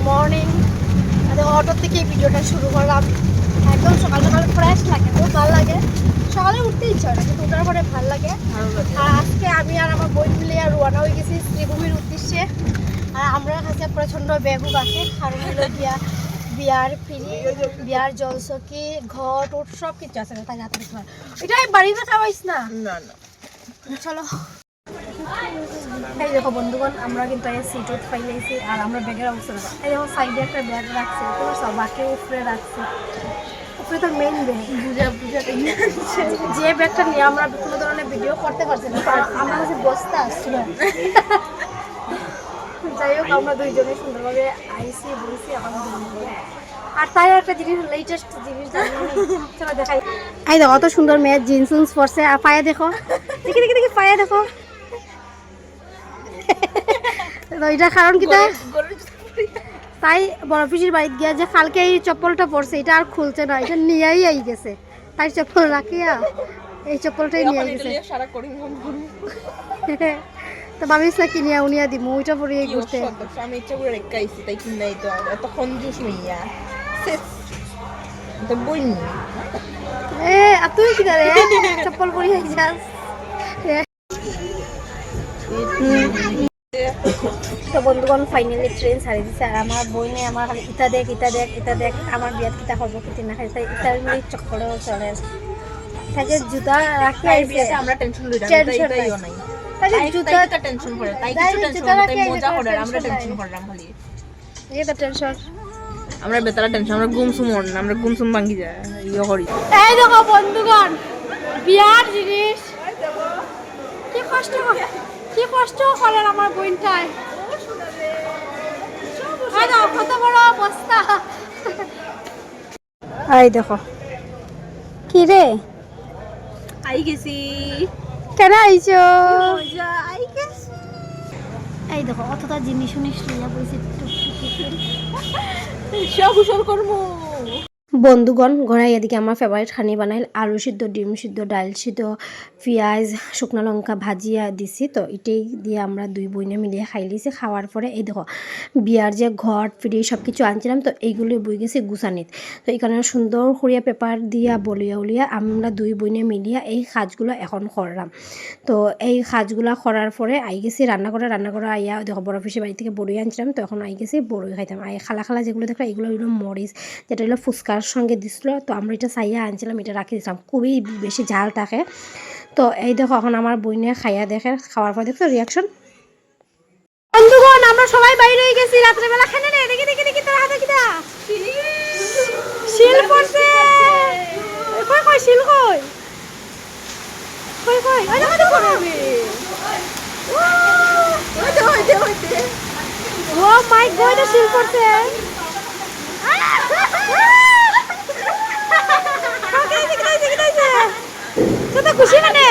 Morning. Auto থেকে ভিডিওটা শুরু করলাম। একদম সকাল সকাল ফ্রেশ লাগে, খুব ভালো লাগে। সকালে উঠতে ইচ্ছা হয় না, কিন্তু ওঠার পরে ভালো লাগে। আর আজকে আমি আর আমার বই মিলে রওনা হয়ে গেছি শ্রীভূমির উদ্দেশ্যে। আর আমরা কাছে প্রচণ্ড ব্যাপক আছে, কারণ হলো বিয়ার ফ্রি, বিয়ার জলসকি, ঘট ওট সব কিছু আছে। তাই রাতে এটা বাড়িতে খাওয়াইস না। চলো, এই দেখো বন্ধুগণ, আমরা কিন্তু সিট উঠ পাইলেছি। আর আমরা ব্যাগের অবস্থা দেখো, এই দেখো সাইডে একটা ব্যাগ রাখছি, বাকি উপরে রাখছি। উপরে তো মেইন ব্যাগ, যে ব্যাগটা নিয়ে আমরা কোনো ধরনের ভিডিও করতে পারছি না, আমার কাছে বস্তা আসছিল। যাই হোক, আমরা দুইজনে সুন্দরভাবে আইসি বলছি আমাদের। আর তাই একটা জিনিস, লেটেস্ট জিনিস চলো দেখাই। এই দেখো কত সুন্দর মেয়ে জিন্স উন্স পরছে। আর পায়ে দেখো, দেখি দেখি দেখি পায়ে দেখো। এটা কারণ কি তাই বড় পিসির বাড়িতে গিয়া যে কালকে এই চপ্পলটা পরছে, এটা আর খুলছে না, এটা নিয়েই আই গেছে। তাই চপ্পল রাখিয়া এই চপ্পলটাই নিয়ে গেছে। তো ভাবিস না কিনিয়া উনিয়া দিমু, ওইটা পরিয়ে ঘুরতে। আমি ইচ্ছা করে রেখে আইছি, তাই কিনাই তো এত কনজুস হইয়া তো বইনি। আর তুই কি করে চপ্পল পরিয়ে যাস? তো বন্ধুগণ ফাইনালি ট্রেন ছাড়িয়ে দিচ্ছে। আর আমার বই নেই, আমার খালি ইটা দেখ ইটা দেখ ইটা দেখ, আমার বিয়াত কিতা করবো কিতা না খাই, তাই ইটার মিলে চক্করেও চলে তাকে জুতা রাখি আইছে। আমরা টেনশন লই না, তাইও নাই। তাকে জুতা টেনশন করে, তাই কিছু টেনশন করে, তাই মজা করে, আমরা টেনশন করলাম খালি। এই তো টেনশন, আমরা বেতারা টেনশন, আমরা গুমসুম না, আমরা গুমসুম ভাঙি যায় ইয়ে করি। এই দেখো বন্ধুগণ, বিয়ার জিনিস কি কষ্ট করে, কি কষ্ট করেন আমার বোনটায়। কত বড় অবস্থা। এই দেখো কি রে, আই গেছি। কেন আইছো? আই গেছি। এই দেখো অতটা জিনিস শুনিস লইয়া বইছে সব উসল করবো। বন্ধুগণ, ঘোড়াই এদিকে আমার ফেভারিট খানি বানাইল, আলু সিদ্ধ, ডিম সিদ্ধ, ডাল সিদ্ধ, পেঁয়াজ, শুকনো লঙ্কা ভাজিয়া দিছি। তো এটাই দিয়ে আমরা দুই বোনে মিলিয়ে খাই লিছি। খাওয়ার পরে এই দেখো বিয়ার যে ঘট ফিরি সব কিছু আনছিলাম, তো এইগুলো বই গেছি গুছানিত। তো এখানে সুন্দর করিয়া পেপার দিয়া বলিয়া উলিয়া আমরা দুই বোনে মিলিয়া এই কাজগুলো এখন করলাম। তো এই কাজগুলো করার পরে আই গেছি রান্না করে আইয়া দেখো বড় পিসির বাড়ি থেকে বড়ই আনছিলাম। তো এখন আই গেছি বড়ই খাইতাম। আই খালা যেগুলো দেখো এগুলো হলো মরিচ, যেটা হলো ফুচকার সঙ্গে দিছিল। তো আমরা এটা চাইয়া আনছিলাম, এটা রাখি দিয়েছিলাম, খুবই বেশি ঝাল থাকে। তো এই দেখো এখন আমার বইনে খাইয়া দেখে, খাওয়ার পর দেখছো রিয়াকশন। বন্ধুগণ, আমরা সবাই বাইরে হয়ে গেছি রাত্রেবেলা। খানে রে, দেখি দেখি দেখি তোর হাতে কিটা শিল পড়ছে। কই কই শিল কই কই কই ওই দেখো দেখো ও মাই গড, শিল পড়ছে। খুশি মানে